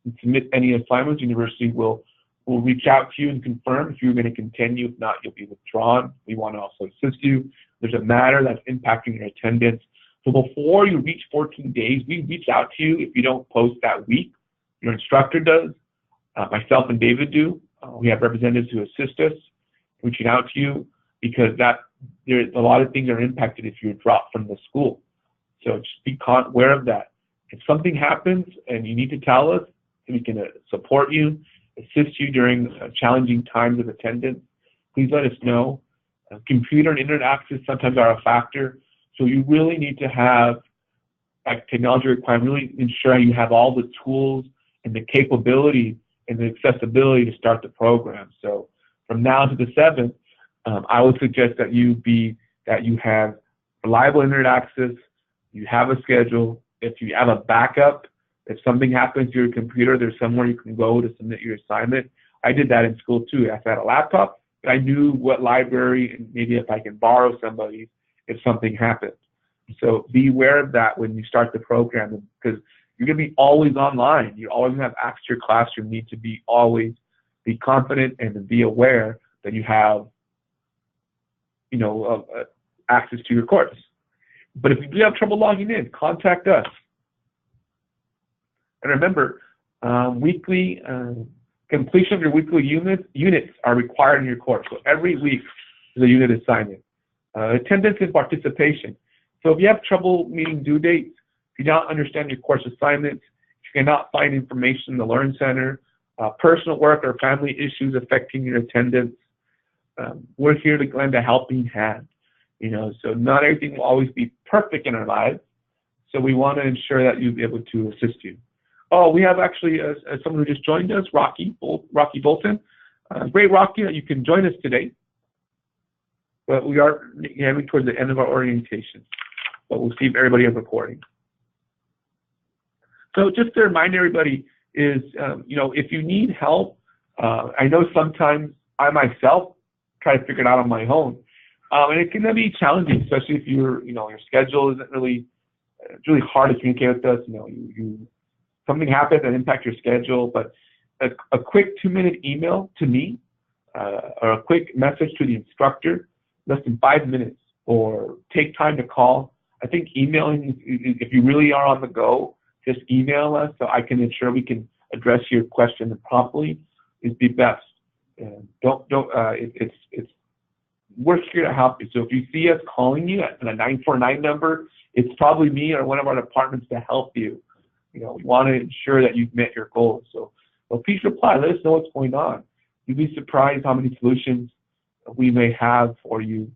and submit any assignments, the university will reach out to you and confirm if you're going to continue. If not, you'll be withdrawn. We want to also assist you. There's a matter that's impacting your attendance. So before you reach 14 days, we reach out to you if you don't post that week. Your instructor does. Myself and David do. We have representatives who assist us reaching out to you, because there's a lot of things are impacted if you drop from the school. So just be aware of that. If something happens and you need to tell us, we can support you, assist you during challenging times of attendance. Please let us know. Computer and internet access sometimes are a factor. So you really need to have technology requirement, really ensure you have all the tools and the capability and the accessibility to start the program. So from now to the 7th, I would suggest that you have reliable internet access, you have a schedule. If you have a backup, if something happens to your computer, there's somewhere you can go to submit your assignment. I did that in school too. I had a laptop, but I knew what library and maybe if I can borrow somebody if something happened. So be aware of that when you start the program, because you're going to be always online. You're always going to have access to your classroom. You need to always be confident and to be aware that you have access to your course. But if you do have trouble logging in, contact us. And remember, weekly completion of your weekly units are required in your course. So every week is a unit assignment. Attendance and participation. So if you have trouble meeting due dates, if you don't understand your course assignments, if you cannot find information in the Learn Center, personal work or family issues affecting your attendance. We're here to lend a helping hand. So not everything will always be perfect in our lives. So we want to ensure that you'll be able to assist you. Oh, we have actually someone who just joined us, Rocky Bolton. Great, Rocky, that you can join us today. But we are heading towards the end of our orientation. But we'll see if everybody is recording. So just to remind everybody is, if you need help, I know sometimes I myself try to figure it out on my own. And it can be challenging, especially if your schedule isn't really, it's really hard to communicate with us. Something happens that impacts your schedule, but a quick 2-minute email to me or a quick message to the instructor, less than 5 minutes, or take time to call. I think emailing, if you really are on the go, just email us so I can ensure we can address your question promptly is the best. We're here to help you. So if you see us calling you at a 949 number, it's probably me or one of our departments to help you. We want to ensure that you've met your goals. So please reply. Let us know what's going on. You'd be surprised how many solutions we may have for you,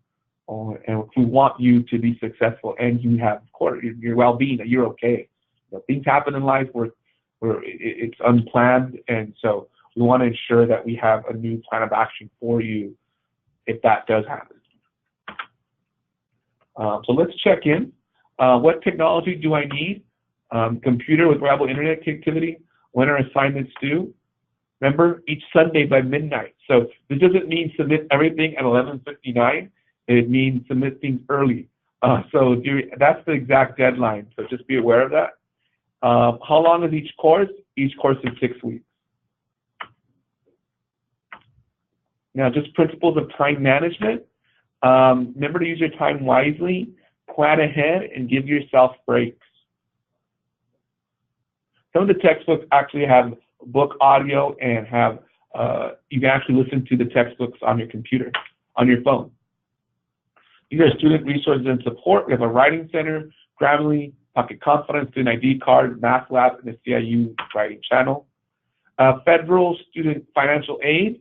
and we want you to be successful and you have, of course, your well-being, that you're okay. Things happen in life where it's unplanned, and so we want to ensure that we have a new plan of action for you if that does happen. So let's check in. What technology do I need? Computer with reliable internet connectivity. When are assignments due? Remember, each Sunday by midnight. So this doesn't mean submit everything at 11:59. It means submit things early. So that's the exact deadline. So just be aware of that. How long is each course? Each course is 6 weeks. Now, just principles of time management. Remember to use your time wisely, plan ahead, and give yourself breaks. Some of the textbooks actually have book audio and have you can actually listen to the textbooks on your computer, on your phone. These are student resources and support. We have a writing center, Grammarly, Pocket Confidence, Student ID card, Math Lab, and the CIU writing channel. Federal student financial aid.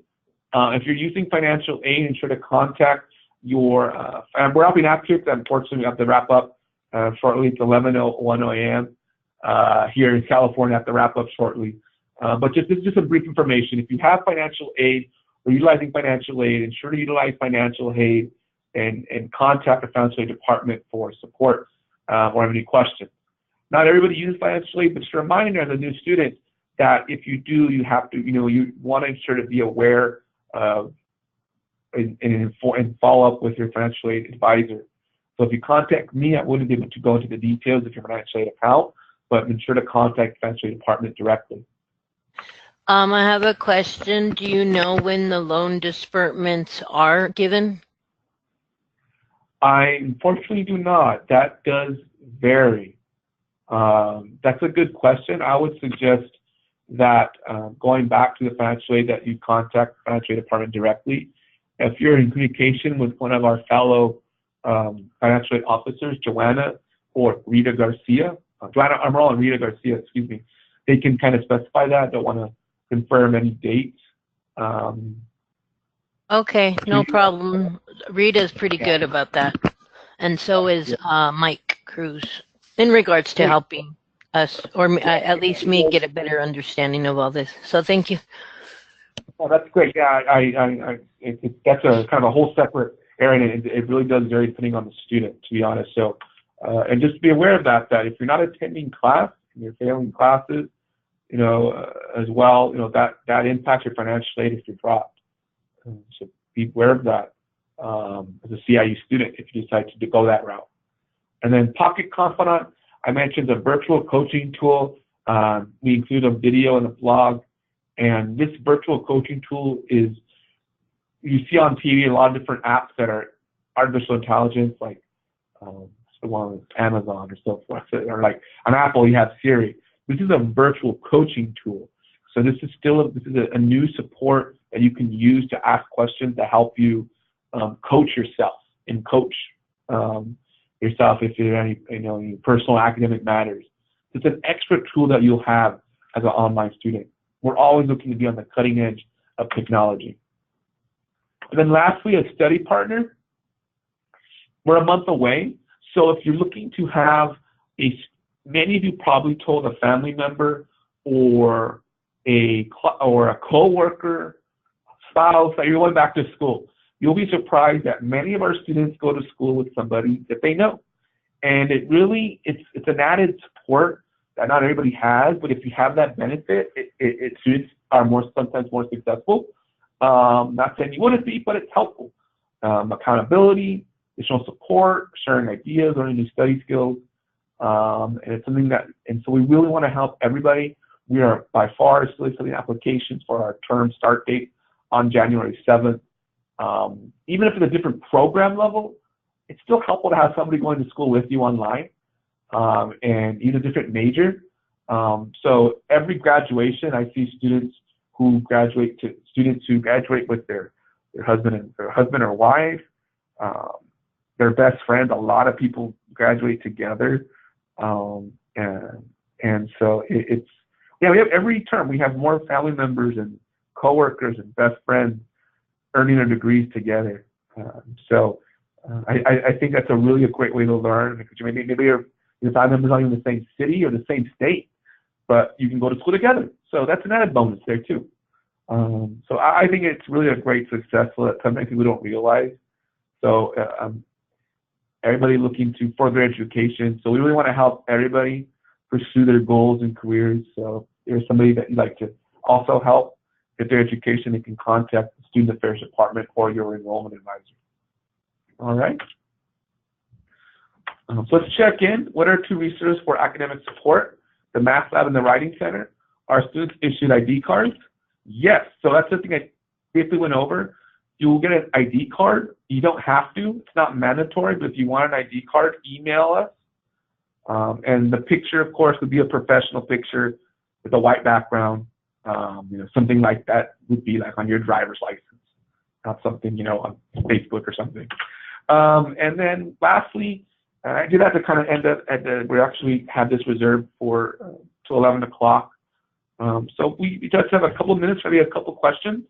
If you're using financial aid, ensure to contact your, and we're helping advocates. Unfortunately, we have to wrap up shortly. It's 11:01 a.m. Here in California. I have to wrap up shortly. But this is just some brief information. If you have financial aid or utilizing financial aid, ensure to utilize financial aid and contact the financial aid department for support or have any questions. Not everybody uses financial aid, but just a reminder as a new student that if you do, you have to, you want to ensure to be aware of and follow up with your financial aid advisor. So if you contact me, I wouldn't be able to go into the details of your financial aid account, but ensure to contact the financial aid department directly. I have a question. Do you know when the loan disbursements are given? I unfortunately do not. That does vary. That's a good question. I would suggest that going back to the financial aid, that you contact the financial aid department directly. If you're in communication with one of our fellow financial aid officers, Joanna or Rita Garcia, Joanna Amaral and Rita Garcia, excuse me, they can kind of specify that. Don't want to confirm any dates. Okay, no problem. Rita's pretty good about that. And so is Mike Cruz in regards to helping us, or at least me, get a better understanding of all this. So thank you. Oh, that's great. Yeah, that's a kind of a whole separate area, and it really does vary depending on the student, to be honest. So, and just be aware of that if you're not attending class and you're failing classes, as well, that impacts your financial aid if you're dropped. So be aware of that as a CIU student if you decide to go that route. And then Pocket Confidant, I mentioned a virtual coaching tool. We include a video and a blog. And this virtual coaching tool is, you see on TV a lot of different apps that are artificial intelligence, like the one with Amazon or so forth, or like on Apple you have Siri. This is a virtual coaching tool. So this is still a new support that you can use to ask questions to help you coach yourself and coach yourself if there are any personal academic matters. It's an extra tool that you'll have as an online student. we're always looking to be on the cutting edge of technology. And then lastly, a study partner. We're a month away, so if you're looking to have many of you probably told a family member or a coworker, spouse that you're going back to school. You'll be surprised that many of our students go to school with somebody that they know. And it's an added support that not everybody has, but if you have that benefit, students are sometimes more successful. Not saying you wouldn't be, but it's helpful. Accountability, additional support, sharing ideas, learning new study skills, and it's something and so we really want to help everybody. We are by far still accepting applications for our term start date on January 7th. Even if it's a different program level, it's still helpful to have somebody going to school with you online, and even a different major. So every graduation, I see students who graduate with their husband or wife, their best friend. A lot of people graduate together, and so we have every term we have more family members and coworkers and best friends earning their degrees together. I think that's a great way to learn, because maybe your family members aren't in the same city or the same state, but you can go to school together. So that's an added bonus there too. So I think it's really a great success that sometimes people don't realize. So everybody looking to further education. So we really want to help everybody pursue their goals and careers. So if there's somebody that you'd like to also help with their education, you can contact the Student Affairs Department or your enrollment advisor. All right. So let's check in. What are 2 resources for academic support? The Math Lab and the Writing Center. Are students issued ID cards? Yes. So that's something I briefly went over. You will get an ID card. You don't have to. It's not mandatory, but if you want an ID card, email us. And the picture, of course, would be a professional picture with a white background. Something like that would be like on your driver's license, not something, on Facebook or something. And then lastly, I did have to kind of end up we actually had this reserved for till 11 o'clock. So we just have a couple of minutes, maybe a couple of questions.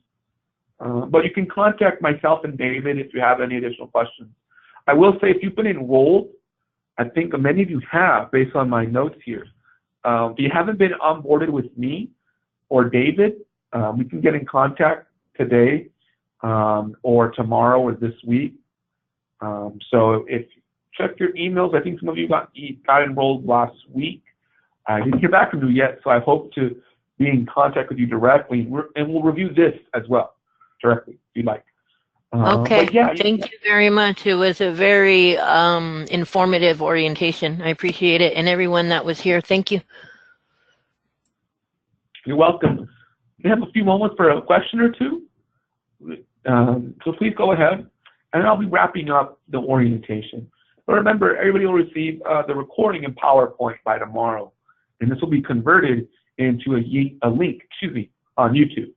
But you can contact myself and David if you have any additional questions. I will say, if you've been enrolled, I think many of you have, based on my notes here. If you haven't been onboarded with me or David, we can get in contact today or tomorrow or this week. So if you check your emails, I think some of you got enrolled last week. I didn't hear back from you yet, so I hope to be in contact with you directly, and we'll review this as well directly if you'd like. Okay, yeah, thank you very much. It was a very informative orientation. I appreciate it, and everyone that was here, thank you. You're welcome. We have a few moments for a question or two, so please go ahead, and I'll be wrapping up the orientation. But remember, everybody will receive the recording in PowerPoint by tomorrow, and this will be converted into a link, on YouTube.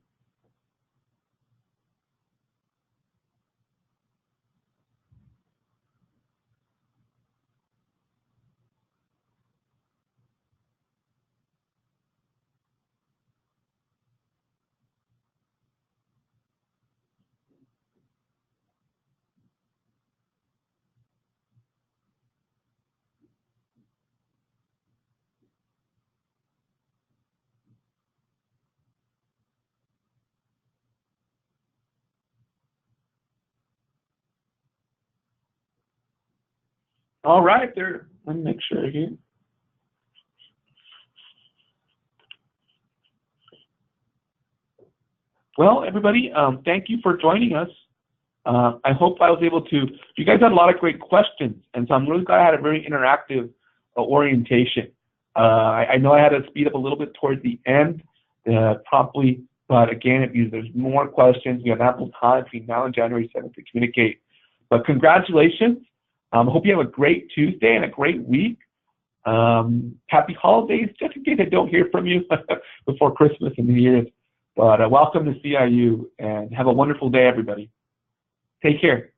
All right, there. Let me make sure here. Well, everybody, thank you for joining us. I hope I was able to. You guys had a lot of great questions, and so I'm really glad I had a very interactive orientation. I know I had to speed up a little bit towards the end, promptly, but again, if there's more questions, we have ample time between now and January 7th to communicate. But congratulations. I hope you have a great Tuesday and a great week. Happy holidays, just in case I don't hear from you before Christmas and New Year's. But welcome to CIU, and have a wonderful day, everybody. Take care.